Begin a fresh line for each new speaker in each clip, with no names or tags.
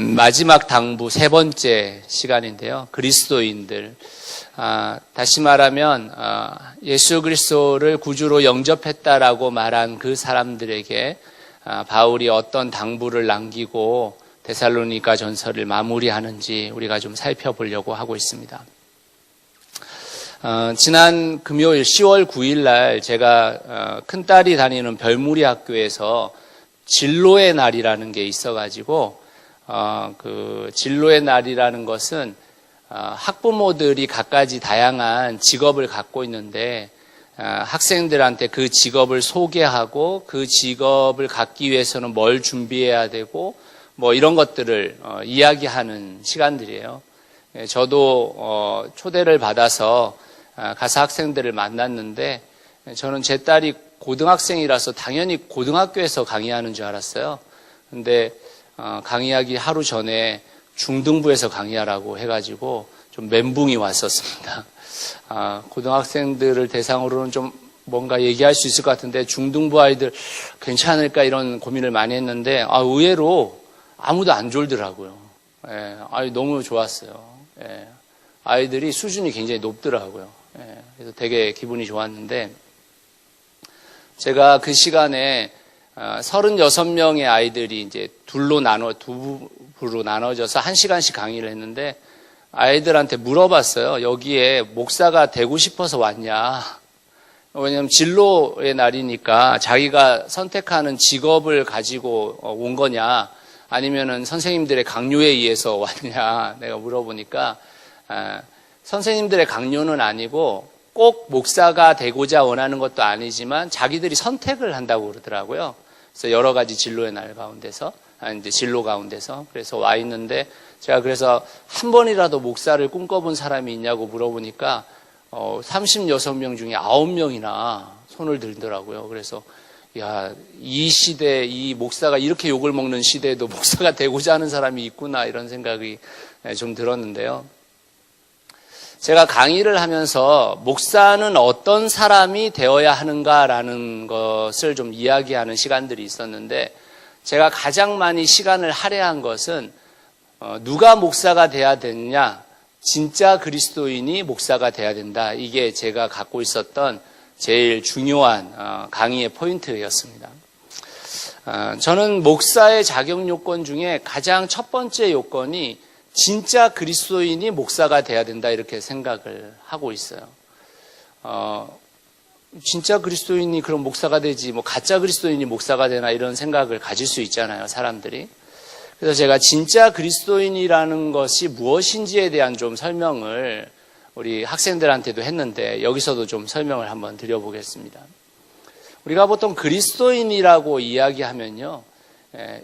마지막 당부 세 번째 시간인데요. 그리스도인들. 다시 말하면 예수 그리스도를 구주로 영접했다라고 말한 그 사람들에게 바울이 어떤 당부를 남기고 데살로니가 전서를 마무리하는지 우리가 좀 살펴보려고 하고 있습니다. 지난 금요일 10월 9일 날 제가 큰딸이 다니는 별무리 학교에서 진로의 날이라는 게 있어가지고 그 진로의 날이라는 것은 학부모들이 갖가지 다양한 직업을 갖고 있는데 학생들한테 그 직업을 소개하고 그 직업을 갖기 위해서는 뭘 준비해야 되고 뭐 이런 것들을 이야기하는 시간들이에요. 저도 초대를 받아서 가서 학생들을 만났는데 저는 제 딸이 고등학생이라서 당연히 고등학교에서 강의하는 줄 알았어요. 근데 강의하기 하루 전에 중등부에서 강의하라고 해가지고 좀 멘붕이 왔었습니다. 고등학생들을 대상으로는 좀 뭔가 얘기할 수 있을 것 같은데 중등부 아이들 괜찮을까 이런 고민을 많이 했는데 의외로 아무도 안 졸더라고요. 너무 좋았어요. 아이들이 수준이 굉장히 높더라고요. 그래서 되게 기분이 좋았는데 제가 그 시간에 36명의 아이들이 이제 두 부로 나눠져서 1시간씩 강의를 했는데 아이들한테 물어봤어요. 여기에 목사가 되고 싶어서 왔냐? 왜냐면 진로의 날이니까 자기가 선택하는 직업을 가지고 온 거냐? 아니면은 선생님들의 강요에 의해서 왔냐? 내가 물어보니까 선생님들의 강요는 아니고 꼭 목사가 되고자 원하는 것도 아니지만 자기들이 선택을 한다고 그러더라고요. 그래서 여러 가지 진로의 날 가운데서, 이제 진로 가운데서. 그래서 와 있는데 제가 그래서 한 번이라도 목사를 꿈꿔본 사람이 있냐고 물어보니까 36명 중에 9명이나 손을 들더라고요. 그래서 이 시대, 이 목사가 이렇게 욕을 먹는 시대에도 목사가 되고자 하는 사람이 있구나 이런 생각이 좀 들었는데요. 제가 강의를 하면서 목사는 어떤 사람이 되어야 하는가라는 것을 좀 이야기하는 시간들이 있었는데 제가 가장 많이 시간을 할애한 것은 누가 목사가 돼야 되느냐, 진짜 그리스도인이 목사가 돼야 된다. 이게 제가 갖고 있었던 제일 중요한 강의의 포인트였습니다. 저는 목사의 자격 요건 중에 가장 첫 번째 요건이 진짜 그리스도인이 목사가 돼야 된다 이렇게 생각을 하고 있어요. 진짜 그리스도인이 그럼 목사가 되지 뭐 가짜 그리스도인이 목사가 되나 이런 생각을 가질 수 있잖아요, 사람들이. 그래서 제가 진짜 그리스도인이라는 것이 무엇인지에 대한 좀 설명을 우리 학생들한테도 했는데 여기서도 좀 설명을 한번 드려보겠습니다. 우리가 보통 그리스도인이라고 이야기하면요,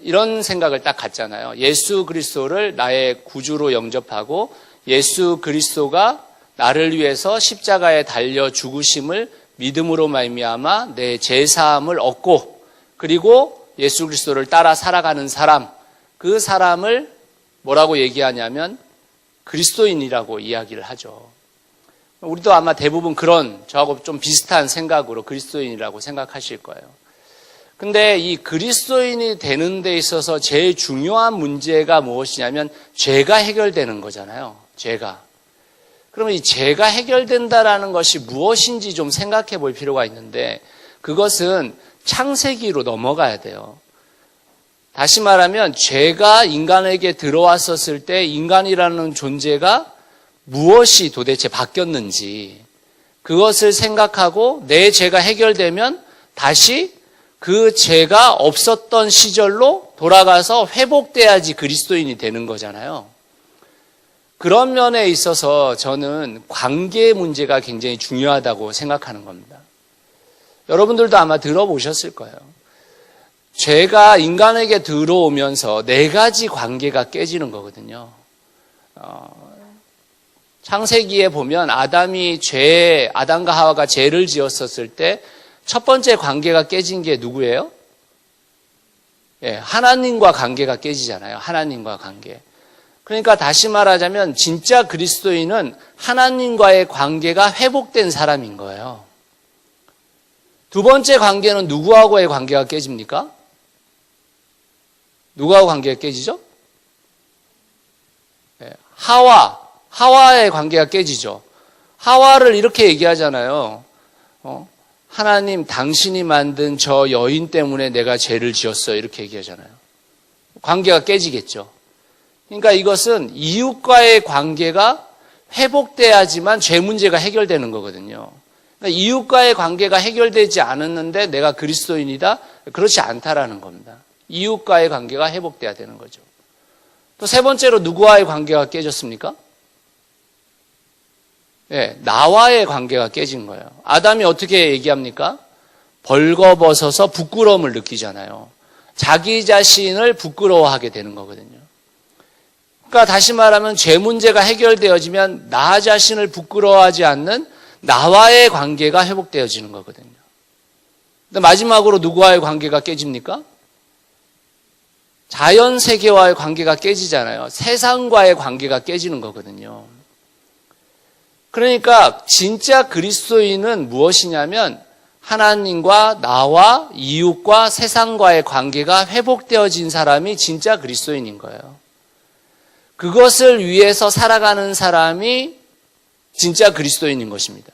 이런 생각을 딱 갖잖아요. 예수 그리스도를 나의 구주로 영접하고 예수 그리스도가 나를 위해서 십자가에 달려 죽으심을 믿음으로 말미암아 내 죄사함을 얻고 그리고 예수 그리스도를 따라 살아가는 사람, 그 사람을 뭐라고 얘기하냐면 그리스도인이라고 이야기를 하죠. 우리도 아마 대부분 저하고 좀 비슷한 생각으로 그리스도인이라고 생각하실 거예요. 근데 이 그리스도인이 되는 데 있어서 제일 중요한 문제가 무엇이냐면 죄가 해결되는 거잖아요. 죄가. 그러면 이 죄가 해결된다라는 것이 무엇인지 좀 생각해 볼 필요가 있는데 그것은 창세기로 넘어가야 돼요. 다시 말하면 죄가 인간에게 들어왔었을 때 인간이라는 존재가 무엇이 도대체 바뀌었는지 그것을 생각하고 내 죄가 해결되면 다시 그 죄가 없었던 시절로 돌아가서 회복돼야지 그리스도인이 되는 거잖아요. 그런 면에 있어서 저는 관계 문제가 굉장히 중요하다고 생각하는 겁니다. 여러분들도 아마 들어보셨을 거예요. 죄가 인간에게 들어오면서 4가지 관계가 깨지는 거거든요. 창세기에 보면 아담과 하와가 죄를 지었었을 때 첫 번째 관계가 깨진 게 누구예요? 하나님과 관계가 깨지잖아요. 하나님과 관계. 그러니까 다시 말하자면 진짜 그리스도인은 하나님과의 관계가 회복된 사람인 거예요. 두 번째 관계는 누구하고의 관계가 깨집니까? 누구하고 관계가 깨지죠? 하와의 관계가 깨지죠. 하와를 이렇게 얘기하잖아요. 하나님, 당신이 만든 저 여인 때문에 내가 죄를 지었어요. 이렇게 얘기하잖아요. 관계가 깨지겠죠. 그러니까 이것은 이웃과의 관계가 회복돼야지만 죄 문제가 해결되는 거거든요. 그러니까 이웃과의 관계가 해결되지 않았는데 내가 그리스도인이다? 그렇지 않다라는 겁니다. 이웃과의 관계가 회복돼야 되는 거죠. 또 세 번째로 누구와의 관계가 깨졌습니까? 네, 나와의 관계가 깨진 거예요. 아담이 어떻게 얘기합니까? 벌거벗어서 부끄러움을 느끼잖아요. 자기 자신을 부끄러워하게 되는 거거든요. 그러니까 다시 말하면 죄 문제가 해결되어지면 나 자신을 부끄러워하지 않는 나와의 관계가 회복되어지는 거거든요. 근데 마지막으로 누구와의 관계가 깨집니까? 자연 세계와의 관계가 깨지잖아요. 세상과의 관계가 깨지는 거거든요. 그러니까 진짜 그리스도인은 무엇이냐면 하나님과 나와 이웃과 세상과의 관계가 회복되어진 사람이 진짜 그리스도인인 거예요. 그것을 위해서 살아가는 사람이 진짜 그리스도인인 것입니다.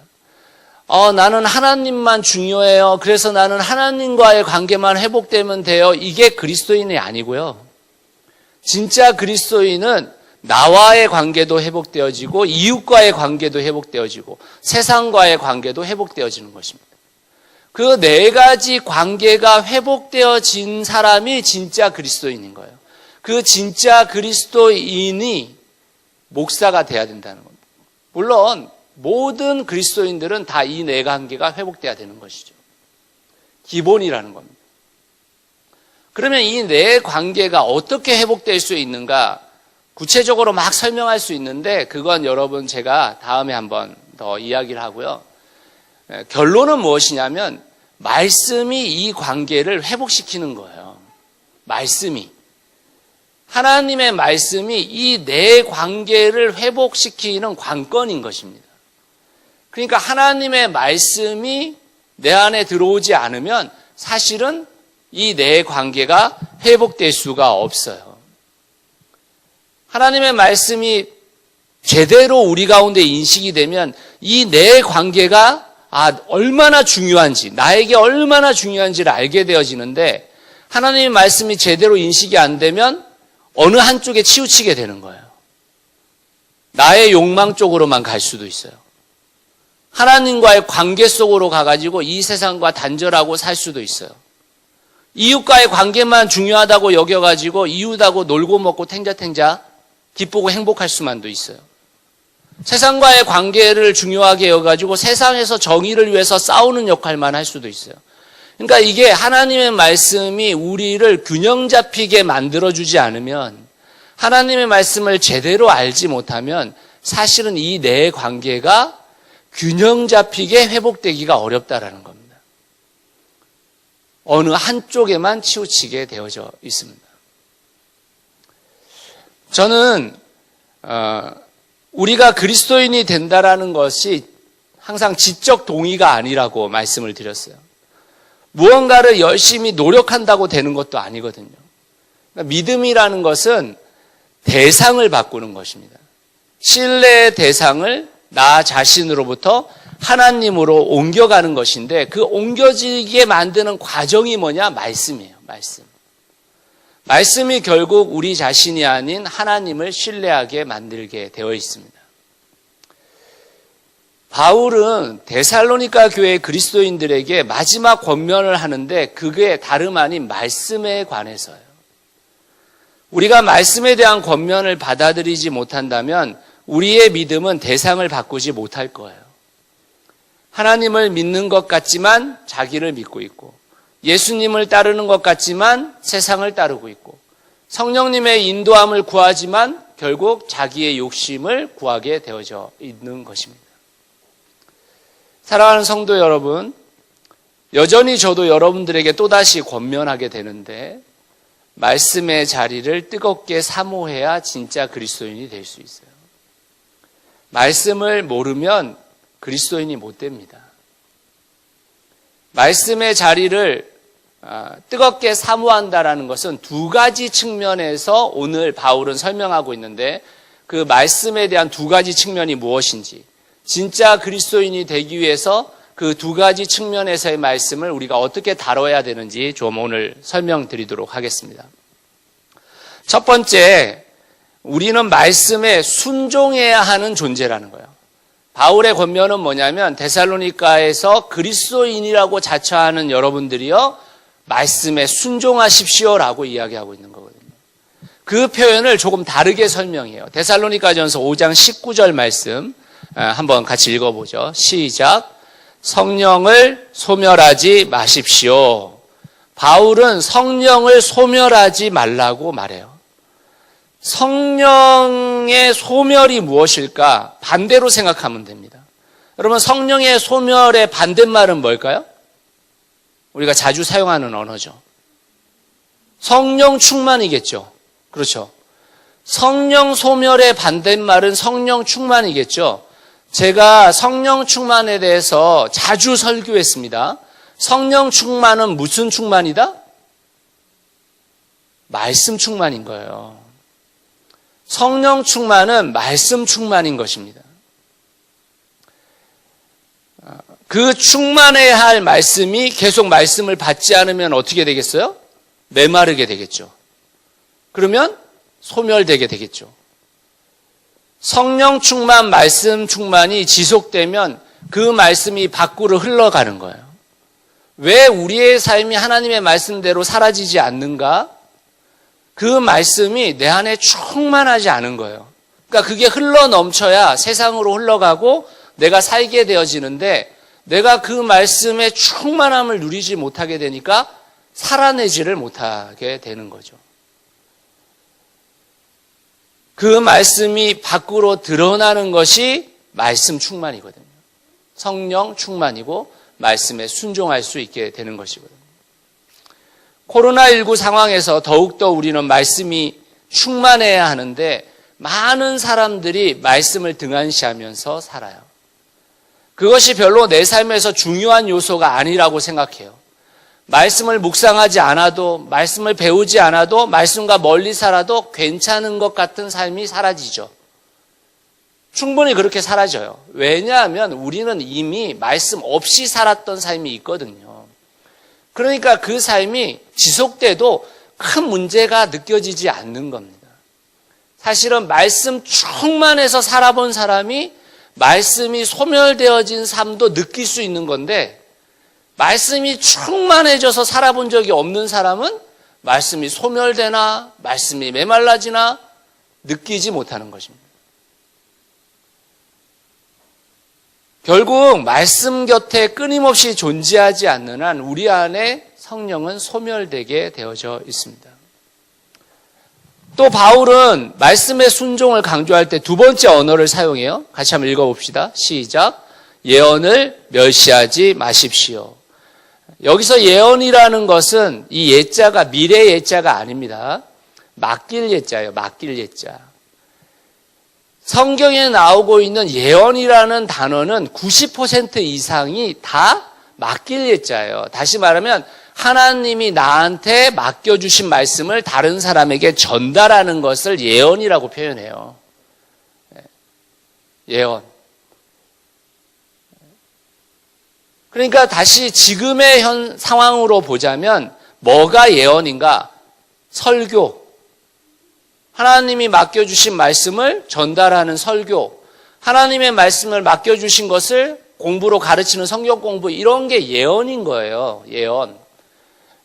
나는 하나님만 중요해요. 그래서 나는 하나님과의 관계만 회복되면 돼요. 이게 그리스도인이 아니고요. 진짜 그리스도인은 나와의 관계도 회복되어지고 이웃과의 관계도 회복되어지고 세상과의 관계도 회복되어지는 것입니다. 그 네 가지 관계가 회복되어진 사람이 진짜 그리스도인인 거예요. 그 진짜 그리스도인이 목사가 돼야 된다는 겁니다. 물론 모든 그리스도인들은 다 이 네 관계가 회복돼야 되는 것이죠. 기본이라는 겁니다. 그러면 이 네 관계가 어떻게 회복될 수 있는가? 구체적으로 막 설명할 수 있는데 그건 여러분 제가 다음에 한번 더 이야기를 하고요. 결론은 무엇이냐면 말씀이 이 관계를 회복시키는 거예요. 말씀이. 하나님의 말씀이 이 네 관계를 회복시키는 관건인 것입니다. 그러니까 하나님의 말씀이 내 안에 들어오지 않으면 사실은 이 네 관계가 회복될 수가 없어요. 하나님의 말씀이 제대로 우리 가운데 인식이 되면 이 네 관계가 얼마나 중요한지, 나에게 얼마나 중요한지를 알게 되어지는데 하나님의 말씀이 제대로 인식이 안 되면 어느 한쪽에 치우치게 되는 거예요. 나의 욕망 쪽으로만 갈 수도 있어요. 하나님과의 관계 속으로 가가지고 이 세상과 단절하고 살 수도 있어요. 이웃과의 관계만 중요하다고 여겨가지고 이웃하고 놀고 먹고 탱자탱자 기쁘고 행복할 수만도 있어요. 세상과의 관계를 중요하게 여겨가지고 세상에서 정의를 위해서 싸우는 역할만 할 수도 있어요. 그러니까 이게 하나님의 말씀이 우리를 균형 잡히게 만들어주지 않으면, 하나님의 말씀을 제대로 알지 못하면 사실은 이 네 관계가 균형 잡히게 회복되기가 어렵다라는 겁니다. 어느 한쪽에만 치우치게 되어져 있습니다. 저는 우리가 그리스도인이 된다라는 것이 항상 지적 동의가 아니라고 말씀을 드렸어요. 무언가를 열심히 노력한다고 되는 것도 아니거든요. 그러니까 믿음이라는 것은 대상을 바꾸는 것입니다. 신뢰의 대상을 나 자신으로부터 하나님으로 옮겨가는 것인데 그 옮겨지게 만드는 과정이 뭐냐? 말씀이에요. 말씀. 말씀이 결국 우리 자신이 아닌 하나님을 신뢰하게 만들게 되어 있습니다. 바울은 데살로니가 교회 그리스도인들에게 마지막 권면을 하는데 그게 다름 아닌 말씀에 관해서요. 우리가 말씀에 대한 권면을 받아들이지 못한다면 우리의 믿음은 대상을 바꾸지 못할 거예요. 하나님을 믿는 것 같지만 자기를 믿고 있고, 예수님을 따르는 것 같지만 세상을 따르고 있고, 성령님의 인도함을 구하지만 결국 자기의 욕심을 구하게 되어져 있는 것입니다. 사랑하는 성도 여러분, 여전히 저도 여러분들에게 또다시 권면하게 되는데 말씀의 자리를 뜨겁게 사모해야 진짜 그리스도인이 될 수 있어요. 말씀을 모르면 그리스도인이 못 됩니다. 말씀의 자리를 뜨겁게 사모한다라는 것은 두 가지 측면에서 오늘 바울은 설명하고 있는데 그 말씀에 대한 두 가지 측면이 무엇인지, 진짜 그리스도인이 되기 위해서 그 두 가지 측면에서의 말씀을 우리가 어떻게 다뤄야 되는지 좀 오늘 설명드리도록 하겠습니다. 첫 번째, 우리는 말씀에 순종해야 하는 존재라는 거예요. 바울의 권면은 뭐냐면 데살로니가에서 그리스도인이라고 자처하는 여러분들이요, 말씀에 순종하십시오라고 이야기하고 있는 거거든요. 그 표현을 조금 다르게 설명해요. 데살로니가전서 5장 19절 말씀 한번 같이 읽어보죠. 시작. 성령을 소멸하지 마십시오. 바울은 성령을 소멸하지 말라고 말해요. 성령의 소멸이 무엇일까? 반대로 생각하면 됩니다. 여러분, 성령의 소멸의 반대말은 뭘까요? 우리가 자주 사용하는 언어죠. 성령 충만이겠죠. 그렇죠. 성령 소멸의 반대말은 성령 충만이겠죠. 제가 성령 충만에 대해서 자주 설교했습니다. 성령 충만은 무슨 충만이다? 말씀 충만인 거예요. 성령 충만은 말씀 충만인 것입니다. 그 충만해야 할 말씀이 계속 말씀을 받지 않으면 어떻게 되겠어요? 메마르게 되겠죠. 그러면 소멸되게 되겠죠. 성령 충만, 말씀 충만이 지속되면 그 말씀이 밖으로 흘러가는 거예요. 왜 우리의 삶이 하나님의 말씀대로 사라지지 않는가? 그 말씀이 내 안에 충만하지 않은 거예요. 그러니까 그게 흘러 넘쳐야 세상으로 흘러가고 내가 살게 되어지는데, 내가 그 말씀의 충만함을 누리지 못하게 되니까 살아내지를 못하게 되는 거죠. 그 말씀이 밖으로 드러나는 것이 말씀 충만이거든요. 성령 충만이고 말씀에 순종할 수 있게 되는 것이거든요. 코로나19 상황에서 더욱더 우리는 말씀이 충만해야 하는데, 많은 사람들이 말씀을 등한시하면서 살아요. 그것이 별로 내 삶에서 중요한 요소가 아니라고 생각해요. 말씀을 묵상하지 않아도, 말씀을 배우지 않아도, 말씀과 멀리 살아도 괜찮은 것 같은 삶이 사라지죠. 충분히 그렇게 사라져요. 왜냐하면 우리는 이미 말씀 없이 살았던 삶이 있거든요. 그러니까 그 삶이 지속돼도 큰 문제가 느껴지지 않는 겁니다. 사실은 말씀 충만해서 살아본 사람이 말씀이 소멸되어진 삶도 느낄 수 있는 건데, 말씀이 충만해져서 살아본 적이 없는 사람은 말씀이 소멸되나 말씀이 메말라지나 느끼지 못하는 것입니다. 결국 말씀 곁에 끊임없이 존재하지 않는 한 우리 안에 성령은 소멸되게 되어져 있습니다. 또 바울은 말씀의 순종을 강조할 때 두 번째 언어를 사용해요. 같이 한번 읽어봅시다. 시작. 예언을 멸시하지 마십시오. 여기서 예언이라는 것은 이 예자가 미래 예자가 아닙니다. 맡길 예자예요. 맡길 예자. 성경에 나오고 있는 예언이라는 단어는 90% 이상이 다 맡길 예자예요. 다시 말하면 하나님이 나한테 맡겨주신 말씀을 다른 사람에게 전달하는 것을 예언이라고 표현해요. 예언. 그러니까 다시 지금의 상황으로 보자면 뭐가 예언인가? 설교. 하나님이 맡겨주신 말씀을 전달하는 설교. 하나님의 말씀을 맡겨주신 것을 공부로 가르치는 성경 공부, 이런 게 예언인 거예요. 예언.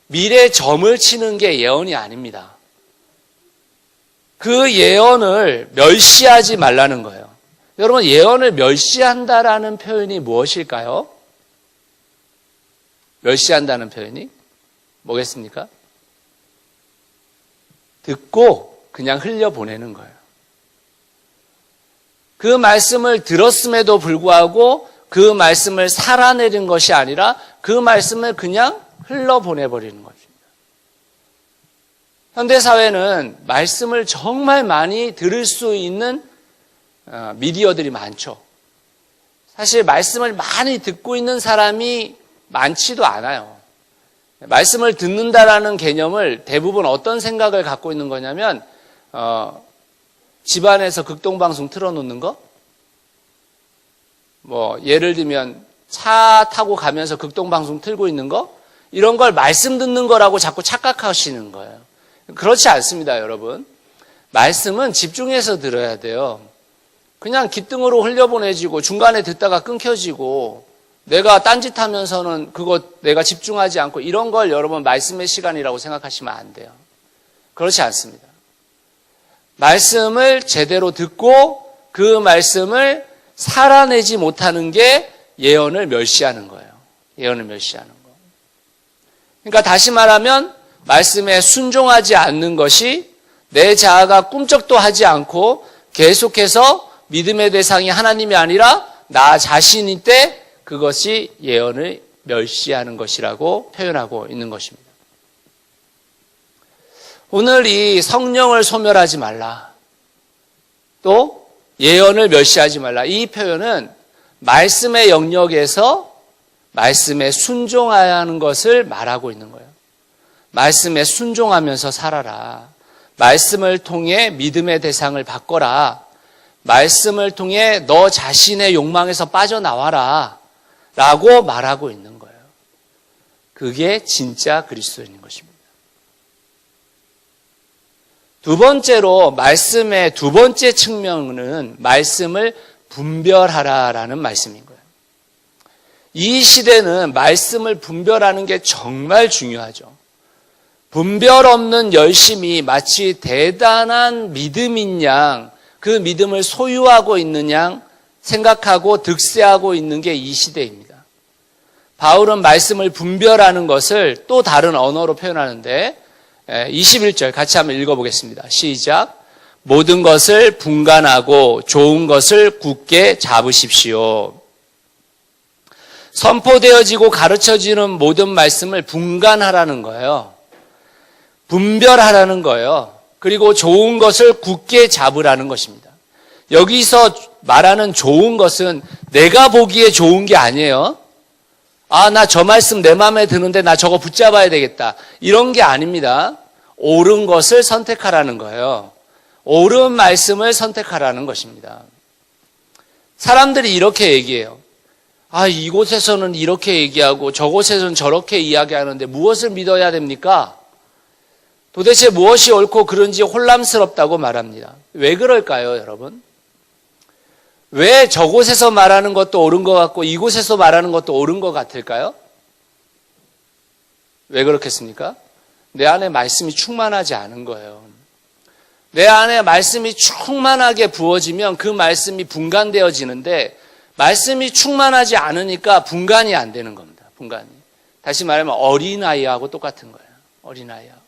미래 점을 치는 게 예언이 아닙니다. 그 예언을 멸시하지 말라는 거예요. 여러분, 예언을 멸시한다라는 표현이 무엇일까요? 멸시한다는 표현이 뭐겠습니까? 듣고 그냥 흘려보내는 거예요. 그 말씀을 들었음에도 불구하고 그 말씀을 살아내는 것이 아니라 그 말씀을 그냥 흘러보내버리는 것입니다. 현대사회는 말씀을 정말 많이 들을 수 있는 미디어들이 많죠. 사실 말씀을 많이 듣고 있는 사람이 많지도 않아요. 말씀을 듣는다라는 개념을 대부분 어떤 생각을 갖고 있는 거냐면 집안에서 극동방송 틀어놓는 거? 뭐 예를 들면 차 타고 가면서 극동방송 틀고 있는 거? 이런 걸 말씀 듣는 거라고 자꾸 착각하시는 거예요. 그렇지 않습니다, 여러분. 말씀은 집중해서 들어야 돼요. 그냥 귓등으로 흘려보내지고 중간에 듣다가 끊겨지고 내가 딴짓하면서는 그거 내가 집중하지 않고 이런 걸 여러분 말씀의 시간이라고 생각하시면 안 돼요. 그렇지 않습니다. 말씀을 제대로 듣고 그 말씀을 살아내지 못하는 게 예언을 멸시하는 거예요. 예언을 멸시하는 거. 그러니까 다시 말하면 말씀에 순종하지 않는 것이 내 자아가 꿈쩍도 하지 않고 계속해서 믿음의 대상이 하나님이 아니라 나 자신일 때 그것이 예언을 멸시하는 것이라고 표현하고 있는 것입니다. 오늘 이 성령을 소멸하지 말라, 또 예언을 멸시하지 말라, 이 표현은 말씀의 영역에서 말씀에 순종해야 하는 것을 말하고 있는 거예요. 말씀에 순종하면서 살아라. 말씀을 통해 믿음의 대상을 바꿔라. 말씀을 통해 너 자신의 욕망에서 빠져나와라 라고 말하고 있는 거예요. 그게 진짜 그리스도인인 것입니다. 두 번째로 말씀의 두 번째 측면은 말씀을 분별하라라는 말씀인 거예요. 이 시대는 말씀을 분별하는 게 정말 중요하죠. 분별 없는 열심이 마치 대단한 믿음인 양, 그 믿음을 소유하고 있는 양 생각하고 득세하고 있는 게 이 시대입니다. 바울은 말씀을 분별하는 것을 또 다른 언어로 표현하는데 21절 같이 한번 읽어보겠습니다. 시작. 모든 것을 분간하고 좋은 것을 굳게 잡으십시오. 선포되어지고 가르쳐지는 모든 말씀을 분간하라는 거예요. 분별하라는 거예요. 그리고 좋은 것을 굳게 잡으라는 것입니다. 여기서 말하는 좋은 것은 내가 보기에 좋은 게 아니에요. 아, 나 저 말씀 내 마음에 드는데 나 저거 붙잡아야 되겠다. 이런 게 아닙니다. 옳은 것을 선택하라는 거예요. 옳은 말씀을 선택하라는 것입니다. 사람들이 이렇게 얘기해요. 아, 이곳에서는 이렇게 얘기하고 저곳에서는 저렇게 이야기하는데 무엇을 믿어야 됩니까? 도대체 무엇이 옳고 그른지 혼란스럽다고 말합니다. 왜 그럴까요, 여러분? 왜 저곳에서 말하는 것도 옳은 것 같고 이곳에서 말하는 것도 옳은 것 같을까요? 왜 그렇겠습니까? 내 안에 말씀이 충만하지 않은 거예요. 내 안에 말씀이 충만하게 부어지면 그 말씀이 분간되어지는데 말씀이 충만하지 않으니까 분간이 안 되는 겁니다. 분간이. 다시 말하면 어린아이하고 똑같은 거예요. 어린아이하고.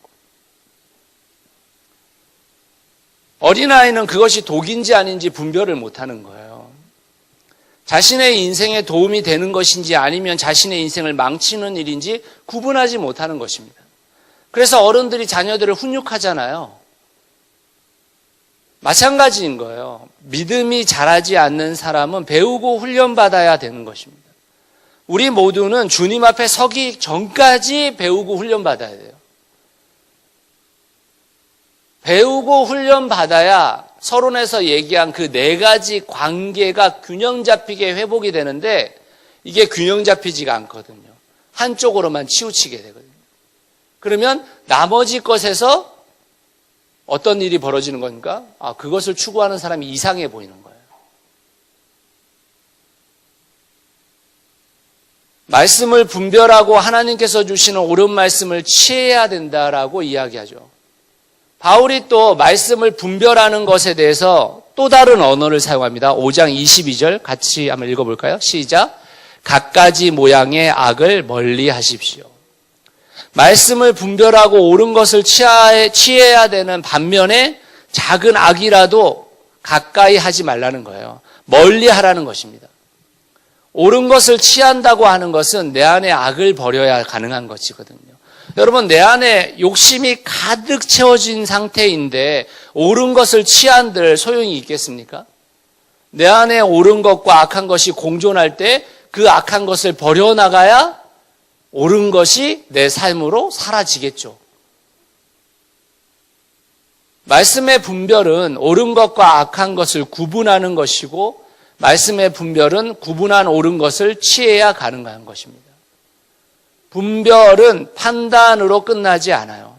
어린아이는 그것이 독인지 아닌지 분별을 못하는 거예요. 자신의 인생에 도움이 되는 것인지 아니면 자신의 인생을 망치는 일인지 구분하지 못하는 것입니다. 그래서 어른들이 자녀들을 훈육하잖아요. 마찬가지인 거예요. 믿음이 자라지 않는 사람은 배우고 훈련받아야 되는 것입니다. 우리 모두는 주님 앞에 서기 전까지 배우고 훈련받아야 돼요. 배우고 훈련받아야 서론에서 얘기한 그 네 가지 관계가 균형 잡히게 회복이 되는데 이게 균형 잡히지가 않거든요. 한쪽으로만 치우치게 되거든요. 그러면 나머지 것에서 어떤 일이 벌어지는 겁니까? 아, 그것을 추구하는 사람이 이상해 보이는 거예요. 말씀을 분별하고 하나님께서 주시는 옳은 말씀을 취해야 된다라고 이야기하죠. 바울이 또 말씀을 분별하는 것에 대해서 또 다른 언어를 사용합니다. 5장 22절 같이 한번 읽어볼까요? 시작. 갖가지 모양의 악을 멀리 하십시오. 말씀을 분별하고 옳은 것을 취해야 되는 반면에 작은 악이라도 가까이 하지 말라는 거예요. 멀리 하라는 것입니다. 옳은 것을 취한다고 하는 것은 내 안에 악을 버려야 가능한 것이거든요. 여러분, 내 안에 욕심이 가득 채워진 상태인데 옳은 것을 취한들 소용이 있겠습니까? 내 안에 옳은 것과 악한 것이 공존할 때 그 악한 것을 버려나가야 옳은 것이 내 삶으로 사라지겠죠. 말씀의 분별은 옳은 것과 악한 것을 구분하는 것이고 말씀의 분별은 구분한 옳은 것을 취해야 가능한 것입니다. 분별은 판단으로 끝나지 않아요.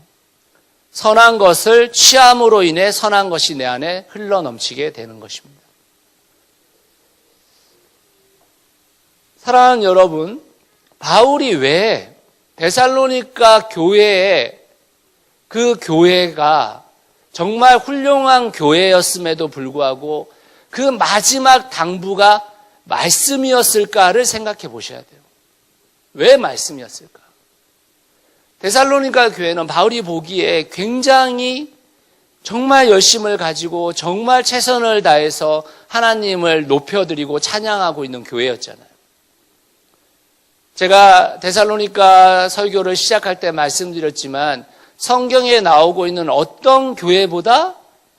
선한 것을 취함으로 인해 선한 것이 내 안에 흘러넘치게 되는 것입니다. 사랑하는 여러분, 바울이 왜 데살로니가 교회에 그 교회가 정말 훌륭한 교회였음에도 불구하고 그 마지막 당부가 말씀이었을까를 생각해 보셔야 돼요. 왜 말씀이었을까? 데살로니가 교회는 바울이 보기에 굉장히 정말 열심을 가지고 정말 최선을 다해서 하나님을 높여드리고 찬양하고 있는 교회였잖아요. 제가 데살로니가 설교를 시작할 때 말씀드렸지만 성경에 나오고 있는 어떤 교회보다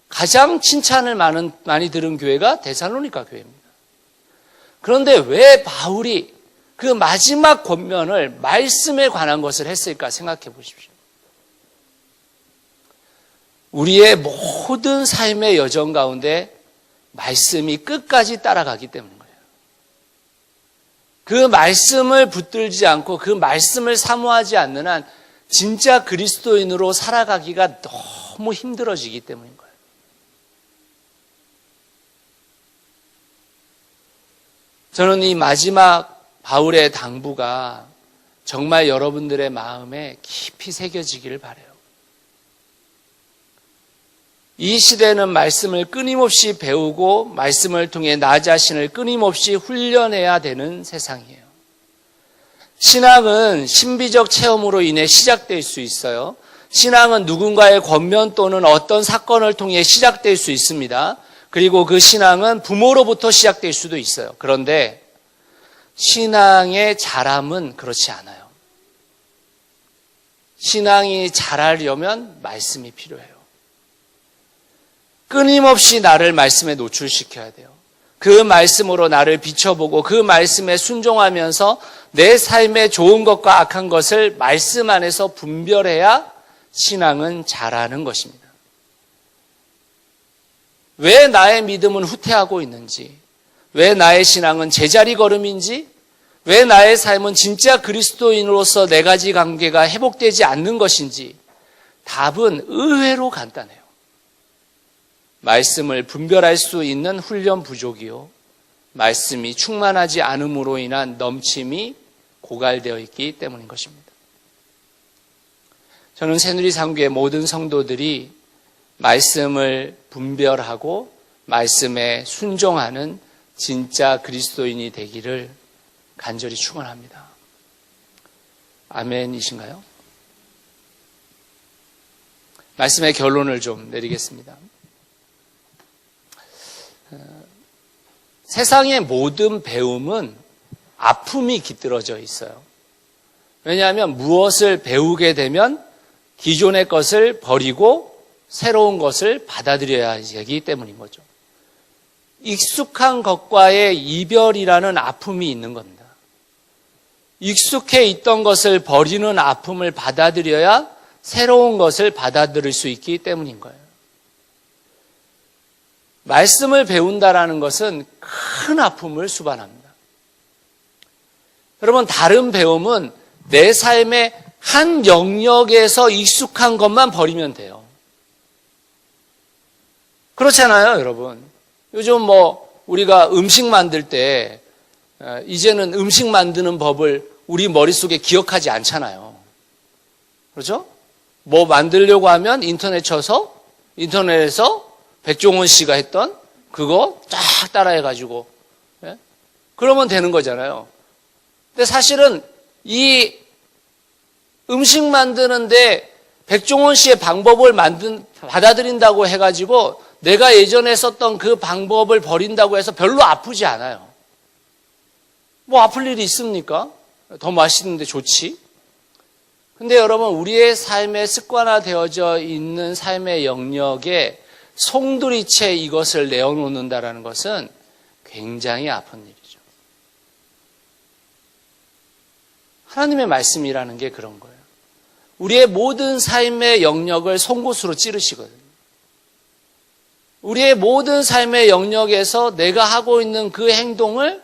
가장 칭찬을 많이 들은 교회가 데살로니가 교회입니다. 그런데 왜 바울이 그 마지막 권면을 말씀에 관한 것을 했을까 생각해 보십시오. 우리의 모든 삶의 여정 가운데 말씀이 끝까지 따라가기 때문인 거예요. 그 말씀을 붙들지 않고 그 말씀을 사모하지 않는 한 진짜 그리스도인으로 살아가기가 너무 힘들어지기 때문인 거예요. 저는 이 마지막 바울의 당부가 정말 여러분들의 마음에 깊이 새겨지기를 바라요. 이 시대는 말씀을 끊임없이 배우고 말씀을 통해 나 자신을 끊임없이 훈련해야 되는 세상이에요. 신앙은 신비적 체험으로 인해 시작될 수 있어요. 신앙은 누군가의 권면 또는 어떤 사건을 통해 시작될 수 있습니다. 그리고 그 신앙은 부모로부터 시작될 수도 있어요. 그런데 신앙의 자람은 그렇지 않아요. 신앙이 자라려면 말씀이 필요해요. 끊임없이 나를 말씀에 노출시켜야 돼요. 그 말씀으로 나를 비춰보고 그 말씀에 순종하면서 내 삶의 좋은 것과 악한 것을 말씀 안에서 분별해야 신앙은 자라는 것입니다. 왜 나의 믿음은 후퇴하고 있는지, 왜 나의 신앙은 제자리 걸음인지, 왜 나의 삶은 진짜 그리스도인으로서 네 가지 관계가 회복되지 않는 것인지 답은 의외로 간단해요. 말씀을 분별할 수 있는 훈련 부족이요, 말씀이 충만하지 않음으로 인한 넘침이 고갈되어 있기 때문인 것입니다. 저는 새누리상교의 모든 성도들이 말씀을 분별하고 말씀에 순종하는 진짜 그리스도인이 되기를 간절히 축원합니다. 아멘이신가요? 말씀의 결론을 좀 내리겠습니다. 세상의 모든 배움은 아픔이 깃들어져 있어요. 왜냐하면 무엇을 배우게 되면 기존의 것을 버리고 새로운 것을 받아들여야 하기 때문인 거죠. 익숙한 것과의 이별이라는 아픔이 있는 겁니다. 익숙해 있던 것을 버리는 아픔을 받아들여야 새로운 것을 받아들일 수 있기 때문인 거예요. 말씀을 배운다라는 것은 큰 아픔을 수반합니다. 여러분, 다른 배움은 내 삶의 한 영역에서 익숙한 것만 버리면 돼요. 그렇잖아요, 여러분. 요즘 우리가 음식 만들 때 이제는 음식 만드는 법을 우리 머릿속에 기억하지 않잖아요. 그렇죠? 뭐 만들려고 하면 인터넷 쳐서 인터넷에서 백종원 씨가 했던 그거 쫙 따라해가지고 그러면 되는 거잖아요. 근데 사실은 이 음식 만드는데 백종원 씨의 방법을 받아들인다고 해가지고 내가 예전에 썼던 그 방법을 버린다고 해서 별로 아프지 않아요. 뭐 아플 일이 있습니까? 더 맛있는데 좋지. 근데 여러분, 우리의 삶에 습관화되어져 있는 삶의 영역에 송두리째 이것을 내어놓는다는 것은 굉장히 아픈 일이죠. 하나님의 말씀이라는 게 그런 거예요. 우리의 모든 삶의 영역을 송곳으로 찌르시거든요. 우리의 모든 삶의 영역에서 내가 하고 있는 그 행동을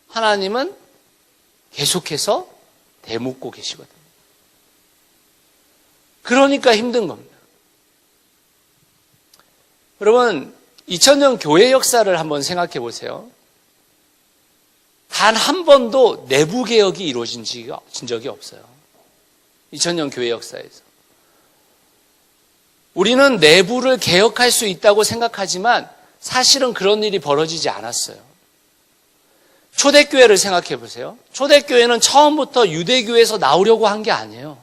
하나님은 계속해서 되묻고 계시거든요. 그러니까 힘든 겁니다. 여러분, 2000년 교회 역사를 한번 생각해 보세요. 단 한 번도 내부 개혁이 이루어진 적이 없어요. 2000년 교회 역사에서. 우리는 내부를 개혁할 수 있다고 생각하지만 사실은 그런 일이 벌어지지 않았어요. 초대교회를 생각해 보세요. 초대교회는 처음부터 유대교회에서 나오려고 한 게 아니에요.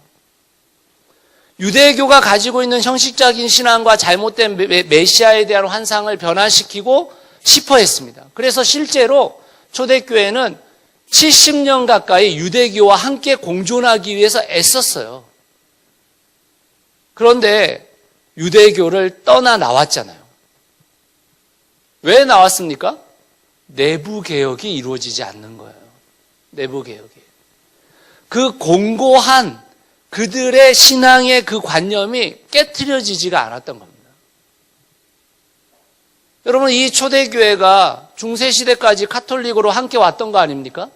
유대교가 가지고 있는 형식적인 신앙과 잘못된 메시아에 대한 환상을 변화시키고 싶어 했습니다. 그래서 실제로 초대교회는 70년 가까이 유대교와 함께 공존하기 위해서 애썼어요. 그런데 유대교를 떠나 나왔잖아요. 왜 나왔습니까? 내부 개혁이 이루어지지 않는 거예요. 내부 개혁이. 그 공고한 그들의 신앙의 그 관념이 깨트려지지가 않았던 겁니다. 여러분, 이 초대교회가 중세시대까지 카톨릭으로 함께 왔던 거 아닙니까?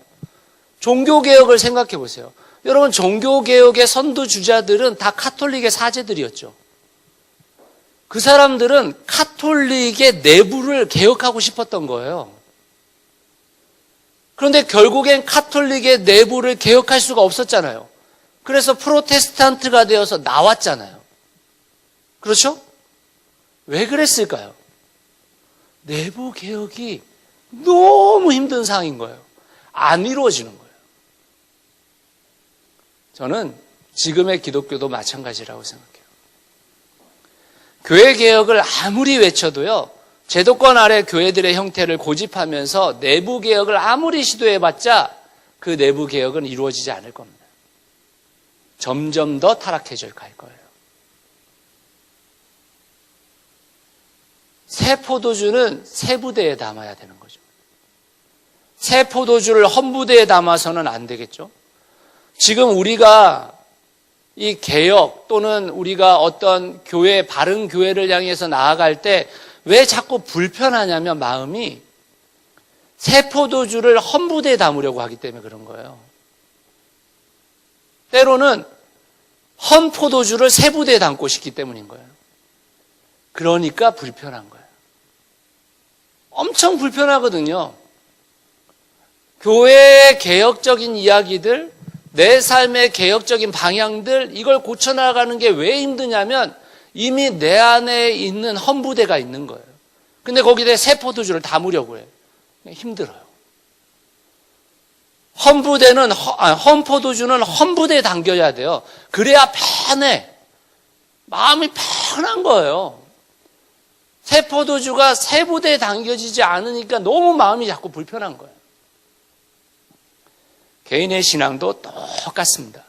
종교개혁을 생각해 보세요. 여러분, 종교개혁의 선두주자들은 다 카톨릭의 사제들이었죠. 그 사람들은 카톨릭의 내부를 개혁하고 싶었던 거예요. 그런데 결국엔 카톨릭의 내부를 개혁할 수가 없었잖아요. 그래서 프로테스탄트가 되어서 나왔잖아요. 그렇죠? 왜 그랬을까요? 내부 개혁이 너무 힘든 상황인 거예요. 안 이루어지는 거예요. 저는 지금의 기독교도 마찬가지라고 생각해요. 교회 개혁을 아무리 외쳐도요, 제도권 아래 교회들의 형태를 고집하면서 내부 개혁을 아무리 시도해봤자 그 내부 개혁은 이루어지지 않을 겁니다. 점점 더 타락해져 갈 거예요. 새 포도주는 새 부대에 담아야 되는 거죠. 새 포도주를 헌 부대에 담아서는 안 되겠죠. 지금 우리가 이 개혁 또는 우리가 어떤 교회, 바른 교회를 향해서 나아갈 때 왜 자꾸 불편하냐면 마음이 새 포도주를 헌 부대에 담으려고 하기 때문에 그런 거예요. 때로는 헌 포도주를 새 부대에 담고 싶기 때문인 거예요. 그러니까 불편한 거예요. 엄청 불편하거든요. 교회의 개혁적인 이야기들, 내 삶의 개혁적인 방향들, 이걸 고쳐나가는 게 왜 힘드냐면 이미 내 안에 있는 헌부대가 있는 거예요. 근데 거기에 새 포도주를 담으려고 해요. 힘들어요. 헌 포도주는 헌부대에 담겨야 돼요. 그래야 편해. 마음이 편한 거예요. 새 포도주가 새 부대에 담겨지지 않으니까 너무 마음이 자꾸 불편한 거예요. 개인의 신앙도 똑같습니다.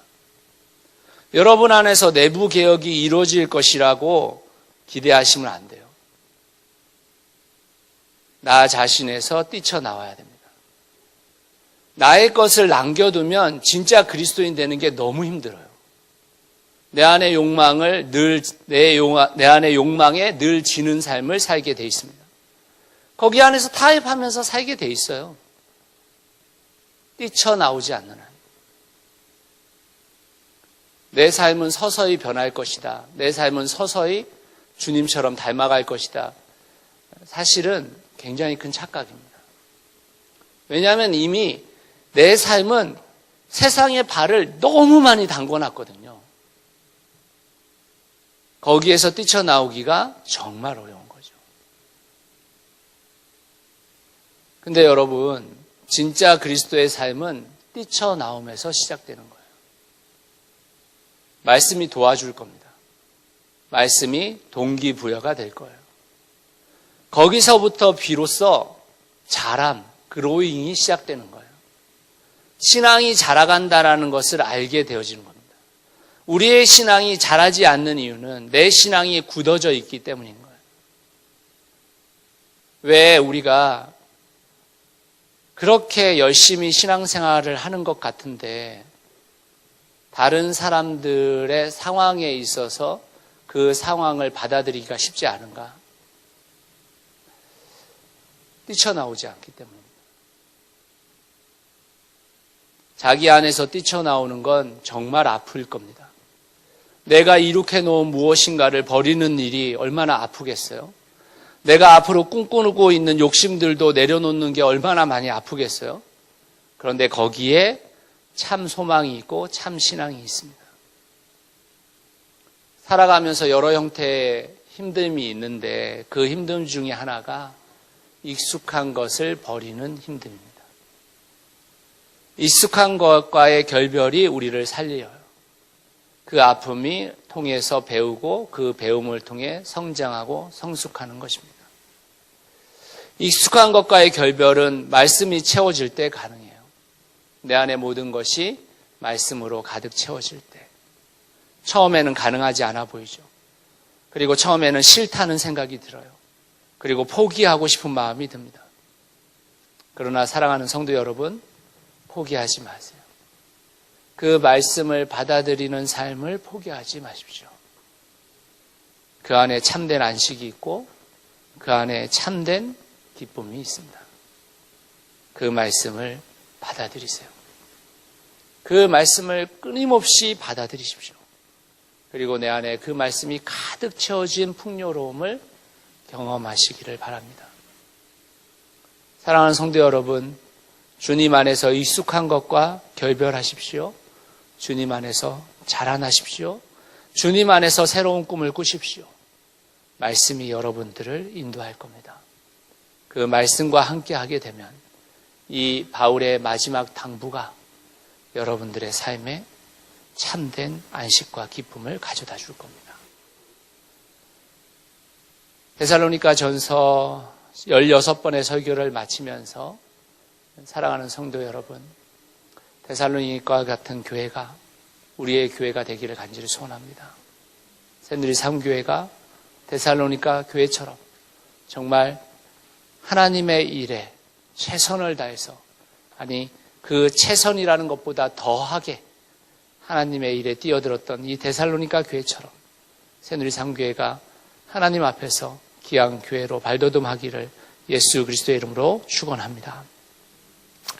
여러분 안에서 내부 개혁이 이루어질 것이라고 기대하시면 안 돼요. 나 자신에서 뛰쳐나와야 됩니다. 나의 것을 남겨두면 진짜 그리스도인 되는 게 너무 힘들어요. 내 안의 욕망을 내 안의 욕망에 늘 지는 삶을 살게 돼 있습니다. 거기 안에서 타협하면서 살게 돼 있어요. 뛰쳐나오지 않는 한. 내 삶은 서서히 변할 것이다. 내 삶은 서서히 주님처럼 닮아갈 것이다. 사실은 굉장히 큰 착각입니다. 왜냐하면 이미 내 삶은 세상의 발을 너무 많이 담궈놨거든요. 거기에서 뛰쳐나오기가 정말 어려운 거죠. 근데 여러분, 진짜 그리스도의 삶은 뛰쳐나옴에서 시작되는 거예요. 말씀이 도와줄 겁니다. 말씀이 동기부여가 될 거예요. 거기서부터 비로소 자람, 그로잉이 시작되는 거예요. 신앙이 자라간다라는 것을 알게 되어지는 겁니다. 우리의 신앙이 자라지 않는 이유는 내 신앙이 굳어져 있기 때문인 거예요. 왜 우리가 그렇게 열심히 신앙생활을 하는 것 같은데 다른 사람들의 상황에 있어서 그 상황을 받아들이기가 쉽지 않은가? 뛰쳐나오지 않기 때문입니다. 자기 안에서 뛰쳐나오는 건 정말 아플 겁니다. 내가 이룩해 놓은 무엇인가를 버리는 일이 얼마나 아프겠어요? 내가 앞으로 꿈꾸고 있는 욕심들도 내려놓는 게 얼마나 많이 아프겠어요? 그런데 거기에 참 소망이 있고 참 신앙이 있습니다. 살아가면서 여러 형태의 힘듦이 있는데 그 힘듦 중에 하나가 익숙한 것을 버리는 힘듦입니다. 익숙한 것과의 결별이 우리를 살려요. 그 아픔이 통해서 배우고 그 배움을 통해 성장하고 성숙하는 것입니다. 익숙한 것과의 결별은 말씀이 채워질 때 가능해요. 내 안의 모든 것이 말씀으로 가득 채워질 때. 처음에는 가능하지 않아 보이죠. 그리고 처음에는 싫다는 생각이 들어요. 그리고 포기하고 싶은 마음이 듭니다. 그러나 사랑하는 성도 여러분, 포기하지 마세요. 그 말씀을 받아들이는 삶을 포기하지 마십시오. 그 안에 참된 안식이 있고 그 안에 참된 기쁨이 있습니다. 그 말씀을 받아들이세요. 그 말씀을 끊임없이 받아들이십시오. 그리고 내 안에 그 말씀이 가득 채워진 풍요로움을 경험하시기를 바랍니다. 사랑하는 성도 여러분, 주님 안에서 익숙한 것과 결별하십시오. 주님 안에서 자라나십시오. 주님 안에서 새로운 꿈을 꾸십시오. 말씀이 여러분들을 인도할 겁니다. 그 말씀과 함께 하게 되면 이 바울의 마지막 당부가 여러분들의 삶에 참된 안식과 기쁨을 가져다 줄 겁니다. 데살로니가 전서 16번의 설교를 마치면서 사랑하는 성도 여러분, 데살로니가 같은 교회가 우리의 교회가 되기를 간절히 소원합니다. 새누리 3교회가 데살로니가 교회처럼 정말 하나님의 일에 최선을 다해서, 아니 그 최선이라는 것보다 더하게 하나님의 일에 뛰어들었던 이 데살로니가 교회처럼 새누리 3교회가 하나님 앞에서 귀한 교회로 발돋움하기를 예수 그리스도의 이름으로 축원합니다.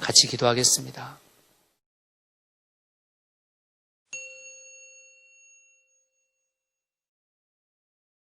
같이 기도하겠습니다.